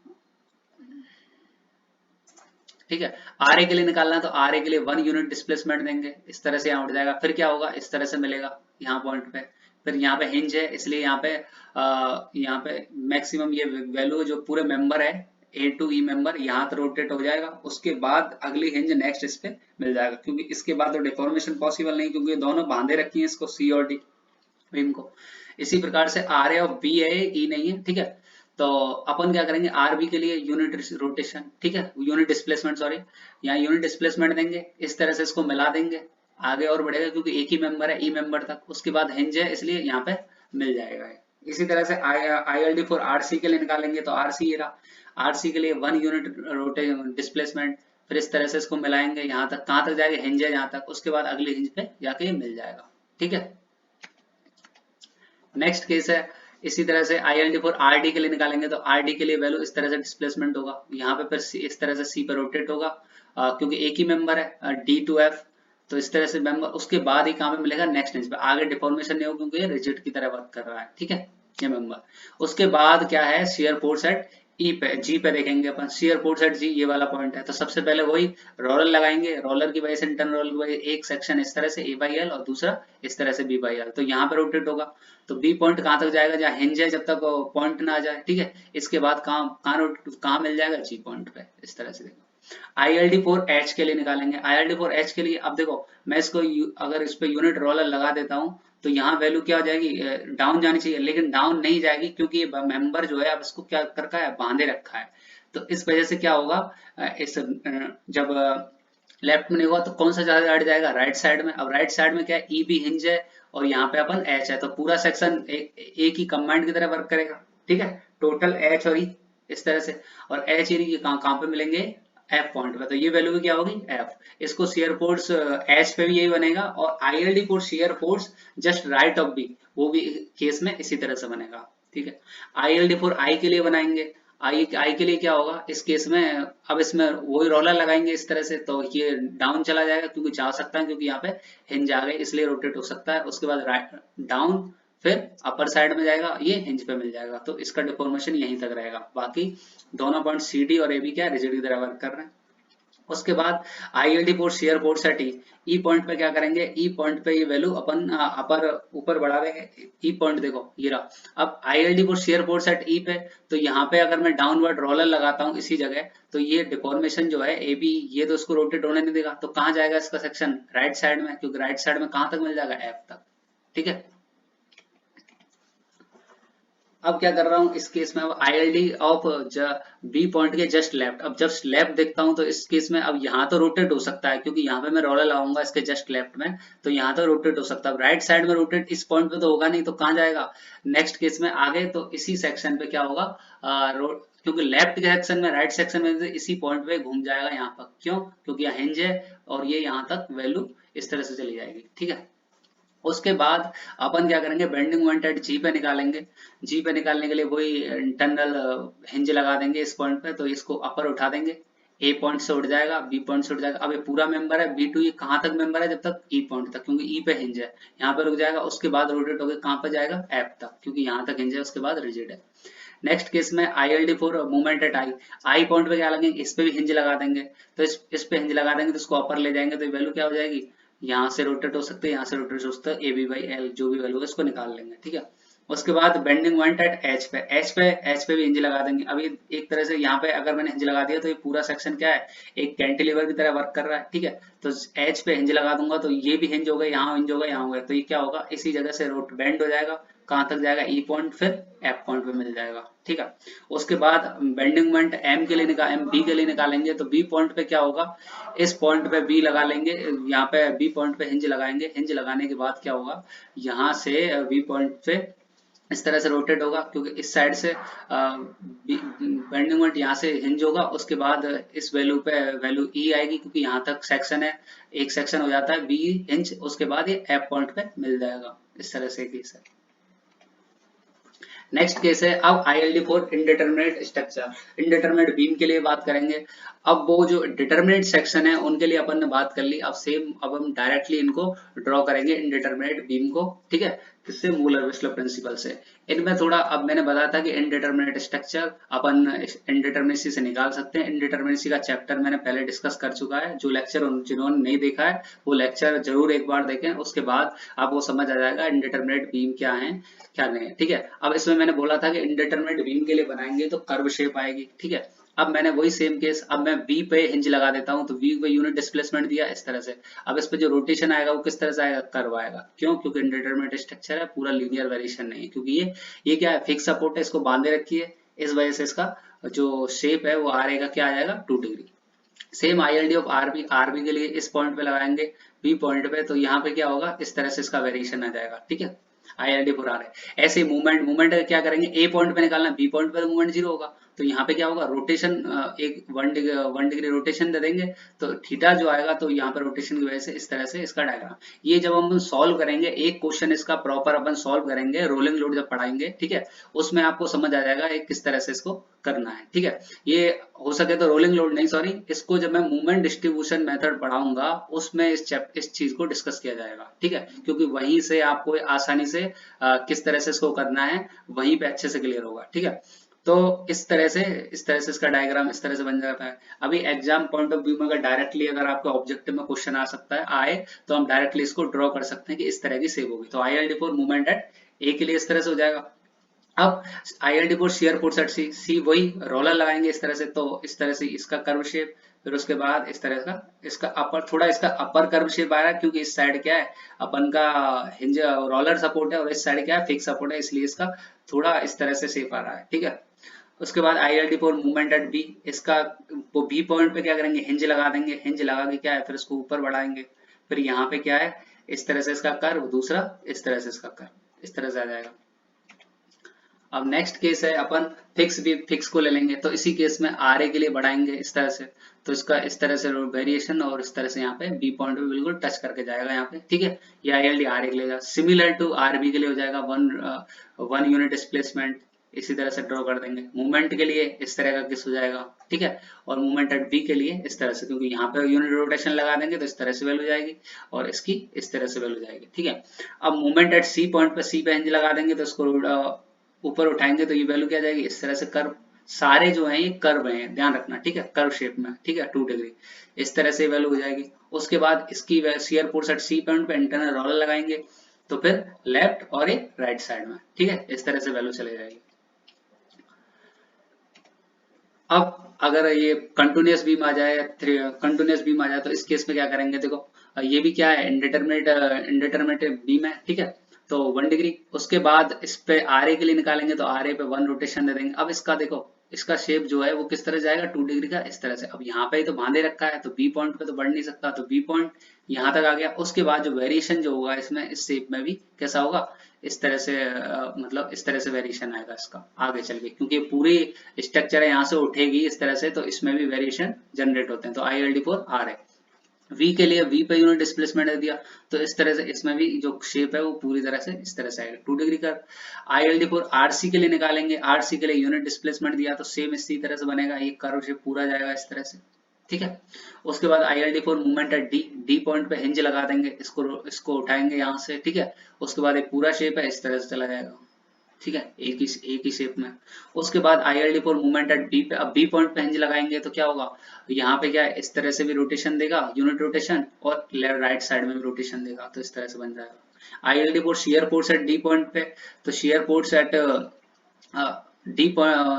ठीक है, आरए के लिए निकालना है तो आरए के लिए 1 यूनिट डिस्प्लेसमेंट देंगे, इस तरह से यहाँ उठ जाएगा। फिर क्या होगा, इस तरह से मिलेगा यहाँ पॉइंट पे। फिर यहाँ पे हिंज है इसलिए यहाँ पे मैक्सिमम ये वैल्यू जो पूरे मेंबर है ए टू ई मेंबर यहाँ तक रोटेट हो जाएगा। उसके बाद अगली हिंज नेक्स्ट इस पे मिल जाएगा, क्योंकि इसके बाद तो डिफॉर्मेशन पॉसिबल नहीं, क्योंकि दोनों बांधे रखी हैं इसको सी और डी बीम को। इसी प्रकार से आर ए ऑफ बी है, ई नहीं है, ठीक है। तो अपन क्या करेंगे, आर बी के लिए यूनिट रोटेशन, ठीक है, यूनिट डिस्प्लेसमेंट सॉरी, यहाँ यूनिट डिस्प्लेसमेंट देंगे, इस तरह से इसको मिला देंगे, आगे और बढ़ेगा क्योंकि एक ही मेंबर है ई मेंबर तक। उसके बाद हिंज है इसलिए यहाँ पे मिल जाएगा। इसी तरह से I L D for R C के लिए निकालेंगे तो आर सी रहा, आर सी के लिए 1 यूनिट रोटे डिस्प्लेसमेंट। फिर इस तरह से इसको मिलाएंगे यहाँ तक, कहाँ तक जाएगा, हिंज है यहाँ तक, उसके बाद अगली हिंज पे जाके मिल जाएगा, ठीक है। नेक्स्ट केस है इसी तरह से I L D four R D के लिए निकालेंगे तो आर डी के लिए वैल्यू इस तरह से डिस्प्लेसमेंट होगा, यहाँ पे फिर इस तरह से सी पे रोटेट होगा, क्योंकि एक ही मेंबर है डी टू एफ, तो इस तरह से मेंबर उसके बाद ही कहाँ पे मिलेगा, नेक्स्ट इंच पे। आगे डिफॉर्मेशन नहीं होगा क्योंकि ये रिजिड की तरह वर्क कर रहा है, ठीक है, ये मेंबर। उसके बाद क्या है, शेयर फोर्स एट ई पे जी पे देखेंगे अपन, शेयर फोर्स एट जी ये वाला पॉइंट है। तो सबसे पहले वही रोलर लगाएंगे, रोलर की वजह से इंटरनल रोलर की वजह से एक सेक्शन इस तरह से ए बाई एल और दूसरा इस तरह से बी बाई एल, तो यहाँ पे रोटेट होगा। तो बी पॉइंट कहाँ तक जाएगा, जहाँ हिंज है जब तक पॉइंट ना आ जाए, ठीक है। इसके बाद कहाँ मिल जाएगा, जी पॉइंट पे, इस तरह से देखो। आई एल डी फोर एच के लिए निकालेंगे, आई एल डी फोर एच के लिए अब देखो मैं इसको अगर इस पे यूनिट रोलर लगा देता हूँ तो यहाँ वैल्यू क्या हो जाएगी, डाउन जानी चाहिए, लेकिन डाउन नहीं जाएगी क्योंकि ये मेंबर जो है अब इसको क्या कर रखा है, बांधे रखा है। तो इस वजह से क्या होगा, जब लेफ्ट में नहीं होगा तो कौन सा ज्यादा हट जाएगा, राइट साइड में। अब राइट साइड में क्या है, ई भी हिंज है और यहाँ पे अपन एच है, तो पूरा सेक्शन एक ही कंबाइंड की तरह वर्क करेगा, ठीक है। टोटल एच और ई इस तरह से, और एच ई की कहाँ पे मिलेंगे, एफ पॉइंट पे। तो ये वैल्यू क्या होगी, एफ। इसको शेयर फोर्स एच पे भी यही बनेगा, और ILD for shear force just right of B, वो भी केस में इसी तरह से बनेगा, ठीक है। आईएलडी फोर आई के लिए बनाएंगे, आई के लिए क्या होगा इस केस में, अब इसमें वही रोलर लगाएंगे इस तरह से, तो ये डाउन चला जाएगा क्योंकि जा सकता है, क्योंकि यहाँ पे हिंज आ गए इसलिए रोटेट हो सकता है। उसके बाद राइट डाउन, फिर अपर साइड में जाएगा, ये हिंज पे मिल जाएगा, तो इसका डिफॉर्मेशन यहीं तक रहेगा। बाकी दोनों पॉइंट सी डी और ए बी क्या रिजिड की तरह वर्क कर रहे हैं। उसके बाद आई L D port share port set ई पॉइंट पे क्या करेंगे, ई पॉइंट पे ये वैल्यू अपन अपर ऊपर बढ़ा देंगे। ई पॉइंट देखो ये रहा, अब I L D port share port set ई पे, तो यहाँ पे अगर मैं डाउनवर्ड रोलर लगाता हूँ इसी जगह, तो ये डिफॉर्मेशन जो है ए बी ये तो उसको रोटेट होने नहीं देगा, तो कहाँ जाएगा इसका सेक्शन, राइट साइड में, क्योंकि राइट साइड में कहाँ तक मिल जाएगा, एफ तक, ठीक है। अब क्या कर रहा हूँ इस केस में, अब I L D of B point के जस्ट लेफ्ट, अब जस्ट लेफ्ट देखता हूँ तो इस केस में अब यहाँ तो रोटेट हो सकता है क्योंकि यहाँ पे मैं रोलर लगाऊंगा इसके जस्ट लेफ्ट में, तो यहाँ तो रोटेट हो सकता है। राइट साइड में रोटेट इस पॉइंट पे तो होगा नहीं, तो कहाँ जाएगा, नेक्स्ट केस में आगे, तो इसी सेक्शन पे क्या होगा, क्योंकि लेफ्ट के सेक्शन में, राइट सेक्शन में तो इसी पॉइंट पे घूम जाएगा यहाँ पर, क्यों, क्योंकि यहाँ हिंज है और ये यहाँ तक वैल्यू इस तरह से चली जाएगी, ठीक है। उसके बाद अपन क्या करेंगे, बेंडिंग मोमेंट एट जी पे निकालेंगे। जी पे निकालने के लिए वही इंटरनल हिंज लगा देंगे इस पॉइंट पे, तो इसको अपर उठा देंगे, ए पॉइंट से उठ जाएगा, बी पॉइंट से उठ जाएगा। अब ये पूरा मेंबर है बी टू, ये कहाँ तक मेंबर है, जब तक ई पॉइंट तक, क्योंकि ई पे हिंज है, यहाँ पे रुक जाएगा। उसके बाद रोटेट होकर कहाँ पे जाएगा, एफ तक, क्योंकि यहाँ तक हिंज है, उसके बाद रिजिड है। नेक्स्ट केस में आई L D four movement at I, I point पे क्या लगेंगे, इस पे भी हिंज लगा देंगे, तो इस पे हिंज लगा देंगे तो इसको अपर ले जाएंगे, तो वैल्यू क्या हो जाएगी, यहाँ से रोटेट हो सकते हैं, यहाँ से रोटेट हो सकते हैं, ए बी बाई एल जो भी वैल्यू है इसको निकाल लेंगे, ठीक है। उसके बाद बेंडिंग पॉइंट एट एच पे, एच पे भी हिंज लगा देंगे। अभी एक तरह से यहाँ पे अगर मैंने हिंज लगा दिया तो ये पूरा सेक्शन क्या है, एक कैंटिलीवर की तरह वर्क कर रहा है, ठीक है। तो एच पे हिंज लगा दूंगा तो ये भी हिंज होगा, यहाँ हिंज होगा, यहाँ होगा, तो ये क्या होगा, इसी जगह से रोट बेंड हो जाएगा, कहाँ तक जाएगा, ई पॉइंट, फिर एफ पॉइंट पे मिल जाएगा, ठीक है। उसके बाद बेंडिंग मोमेंट एम के लिए एम बी के लिए निकालेंगे, तो बी पॉइंट पे क्या होगा, इस पॉइंट पे बी लगा लेंगे, यहाँ पे बी पॉइंट पे हिंज लगाएंगे। हिंज लगाने के बाद क्या होगा, यहाँ से बी पॉइंट पे इस तरह से रोटेट होगा, क्योंकि इस साइड से बेंडिंग मोमेंट यहाँ से हिंज होगा, उसके बाद इस वैल्यू पे वैल्यू ई आएगी, क्योंकि यहाँ तक सेक्शन है, एक सेक्शन हो जाता है बी हिंज, उसके बाद ये एफ पॉइंट पे मिल जाएगा। इस तरह से केस है। नेक्स्ट केस है अब ILD for indeterminate structure. Indeterminate beam के लिए बात करेंगे। अब वो जो डिटरमिनेट सेक्शन है उनके लिए अपन ने बात कर ली। अब सेम अब हम डायरेक्टली इनको ड्रॉ करेंगे इनडिटरमिनेट बीम को, ठीक है, किससे, मूलर विस्लर प्रिंसिपल से। इनमें थोड़ा, अब मैंने बताया था कि इनडिटरमिनेट स्ट्रक्चर अपन इनडिटरमिनेसी से निकाल सकते हैं। इनडिटरमिनेसी का चैप्टर मैंने पहले डिस्कस कर चुका है। जो लेक्चर जिन्होंने नहीं देखा है वो लेक्चर जरूर एक बार देखें, उसके बाद आपको समझ आ जाएगा इनडिटरमिनेट बीम क्या है क्या नहीं है, ठीक है। अब इसमें मैंने बोला था कि इनडिटरमिनेट बीम के लिए बनाएंगे तो कर्व शेप आएगी, ठीक है। अब मैंने वही सेम केस, अब मैं V पे हिंज लगा देता हूं, तो V पे यूनिट डिस्प्लेसमेंट दिया इस तरह से। अब इस पे जो रोटेशन आएगा वो किस तरह से आएगा, कर्व आएगा। क्यों? क्योंकि इनडिटरमिनेट स्ट्रक्चर है, पूरा लीनियर वेरिएशन नहीं है, क्योंकि ये क्या है, फिक्स सपोर्ट है, इसको बांधे रखिए, इस वजह से इसका जो शेप है वो आर का क्या आ जाएगा, 2 degree. Same ILD of RB के लिए इस पॉइंट पे लगाएंगे, बी पॉइंट पे, तो यहाँ पे क्या होगा, इस तरह से इसका वेरिएशन आ जाएगा, ठीक है। ILD फॉर आर है। ऐसे मूवमेंट क्या करेंगे, ए पॉइंट पे निकालना, बी पॉइंट पे तो मूवमेंट जीरो होगा, तो यहाँ पे क्या होगा, रोटेशन एक 1 डिग्री रोटेशन दे देंगे, तो थीटा जो आएगा, तो यहाँ पे रोटेशन की वजह से इस तरह से इसका डायग्राम। ये जब हम सॉल्व करेंगे, एक क्वेश्चन इसका प्रॉपर अपन सॉल्व करेंगे, रोलिंग लोड जब पढ़ाएंगे, ठीक है, उसमें आपको समझ आ जाएगा एक किस तरह से इसको करना है, ठीक है। ये हो सके तो रोलिंग लोड नहीं, सॉरी, इसको जब मैं मूवमेंट डिस्ट्रीब्यूशन मेथड पढ़ाऊंगा उसमें इस चीज को डिस्कस किया जाएगा, ठीक है, क्योंकि वहीं से आपको आसानी से किस तरह से इसको करना है वहीं पे अच्छे से क्लियर होगा, ठीक है। तो इस तरह से इसका डायग्राम इस तरह से बन जाता है। अभी एग्जाम पॉइंट ऑफ व्यू में अगर डायरेक्टली अगर आपका ऑब्जेक्टिव में क्वेश्चन आ सकता है आए, तो हम डायरेक्टली इसको ड्रॉ कर सकते हैं कि इस तरह की शेप होगी। तो ILD for movement at A के लिए इस तरह से हो जाएगा। अब ILD for shear force at C वही रोलर लगाएंगे इस तरह से, तो इस तरह से इसका कर्व शेप, फिर उसके बाद इस तरह का इसका अपर, थोड़ा इसका अपर कर्व शेप आ रहा है, क्योंकि इस साइड क्या है, अपन का हिंज रोलर सपोर्ट है, और इस साइड क्या है, फिक्स सपोर्ट है, इसलिए इसका थोड़ा इस तरह से शेप आ रहा है, ठीक है। उसके बाद ILD for movement at B, इसका वो बी पॉइंट पे क्या करेंगे, हिंज लगा देंगे, हिंज लगा के क्या है, फिर इसको ऊपर बढ़ाएंगे, फिर यहाँ पे क्या है, इस तरह से इसका कर्व, दूसरा इस तरह से इसका कर्व, इस तरह से आ जाएगा। अब नेक्स्ट केस है अपन फिक्स को ले लेंगे, तो इसी केस में RA के लिए बढ़ाएंगे इस तरह से, तो इसका इस तरह से वेरिएशन, और इस तरह से यहाँ पे बी पॉइंट पे बिल्कुल टच करके जाएगा यहाँ पे, ठीक है। ये ILD RA के लिए जाएगा। सिमिलर टू RB के लिए हो जाएगा वन यूनिट डिस्प्लेसमेंट, इसी तरह से ड्रॉ कर देंगे। मूवमेंट के लिए इस तरह का किस हो जाएगा, ठीक है, और मूवमेंट एट बी के लिए इस तरह से, क्योंकि यहाँ पे यूनिट रोटेशन लगा देंगे तो इस तरह से वैल्यू जाएगी, और इसकी इस तरह से वैल्यू जाएगी, ठीक है। अब मूवमेंट एट सी पॉइंट पे, सी पे हिंज लगा देंगे, तो इसको ऊपर उठाएंगे तो ये वैल्यू क्या जाएगी, इस तरह से कर्व, सारे जो हैं ये कर्व हैं, ध्यान रखना, ठीक है, कर्व शेप में, ठीक है, 2 डिग्री, इस तरह से वैल्यू हो जाएगी। उसके बाद इसकी shear force at C point पे इंटरनल रोलर लगाएंगे, तो फिर लेफ्ट और एक राइट साइड में, ठीक है, इस तरह से वैल्यू चले जाएगी। अब अगर ये कंटिन्यूअस बीम आ जाए, कंटिन्यूअस बीम आ जाए, तो इस केस में क्या करेंगे, देखो ये भी क्या है, इंडिटरमिनेट बीम है, ठीक है, तो 1 डिग्री। उसके बाद इस पे RA के लिए निकालेंगे, तो RA पे 1 रोटेशन दे देंगे। अब इसका देखो, इसका शेप जो है वो किस तरह जाएगा, 2 डिग्री का, इस तरह से। अब यहाँ पे तो बांधे रखा है, तो बी पॉइंट पे तो बढ़ नहीं सकता, तो बी पॉइंट यहाँ तक आ गया। उसके बाद जो वेरिएशन जो होगा इसमें, इस शेप में भी कैसा होगा, इस तरह से मतलब इस तरह से वेरिएशन आएगा इसका आगे चल के, क्योंकि पूरी स्ट्रक्चर है यहाँ से उठेगी इस तरह से, तो इसमें भी वेरिएशन जनरेट होते हैं। तो ILD फॉर RA। V के लिए V पे यूनिट डिस्प्लेसमेंट दे दिया, तो इस तरह से इसमें भी जो शेप है वो पूरी तरह से इस तरह से आएगा, 2 डिग्री का। ILD फॉर RC के लिए निकालेंगे, RC के लिए यूनिट डिस्प्लेसमेंट दिया, तो सेम इसी तरह से बनेगा, ये कर्व शेप पूरा जाएगा इस तरह से, ठीक है। उसके बाद ILD for movement eight D point पे हिंज लगा देंगे, इसको उठाएंगे यहाँ से, ठीक है। उसके बाद एक पूरा शेप है, इस तरह से चला जाएगा, ठीक है, एक ही शेप में। उसके बाद ILD for movement at B पे, अब बी पॉइंट पे हिंज लगाएंगे तो क्या होगा, यहाँ पे क्या है, इस तरह से भी रोटेशन देगा, यूनिट रोटेशन, और राइट साइड में भी रोटेशन देगा, तो इस तरह से बन जाएगा। ILD for shear force eight D point पे, तो shear force eight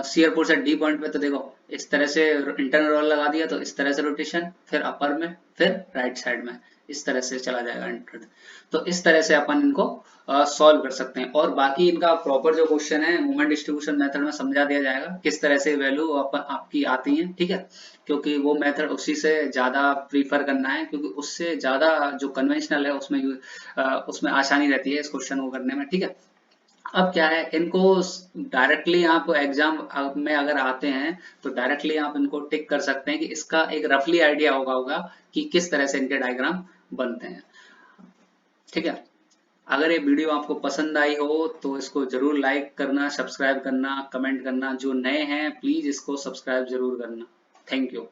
share force eight D point पे, तो देखो इस तरह से इंटरनल रोल लगा दिया, तो इस तरह से रोटेशन, फिर अपर में, फिर राइट साइड में, इस तरह से चला जाएगा इंटर। तो इस तरह से अपन इनको सॉल्व कर सकते हैं, और बाकी इनका प्रॉपर जो क्वेश्चन है मूवमेंट डिस्ट्रीब्यूशन मेथड में समझा दिया जाएगा किस तरह से वैल्यू आपकी आती है, ठीक है, क्योंकि वो मेथड उसी से ज्यादा प्रीफर करना है, क्योंकि उससे ज्यादा जो कन्वेंशनल है उसमें आसानी रहती है इस क्वेश्चन को करने में, ठीक है। अब क्या है, इनको डायरेक्टली आप एग्जाम में अगर आते हैं तो डायरेक्टली आप इनको टिक कर सकते हैं कि इसका एक रफली आइडिया होगा कि किस तरह से इनके डायग्राम बनते हैं। ठीक है, अगर ये वीडियो आपको पसंद आई हो तो इसको जरूर लाइक करना, सब्सक्राइब करना, कमेंट करना। जो नए हैं प्लीज इसको सब्सक्राइब जरूर करना। Thank you.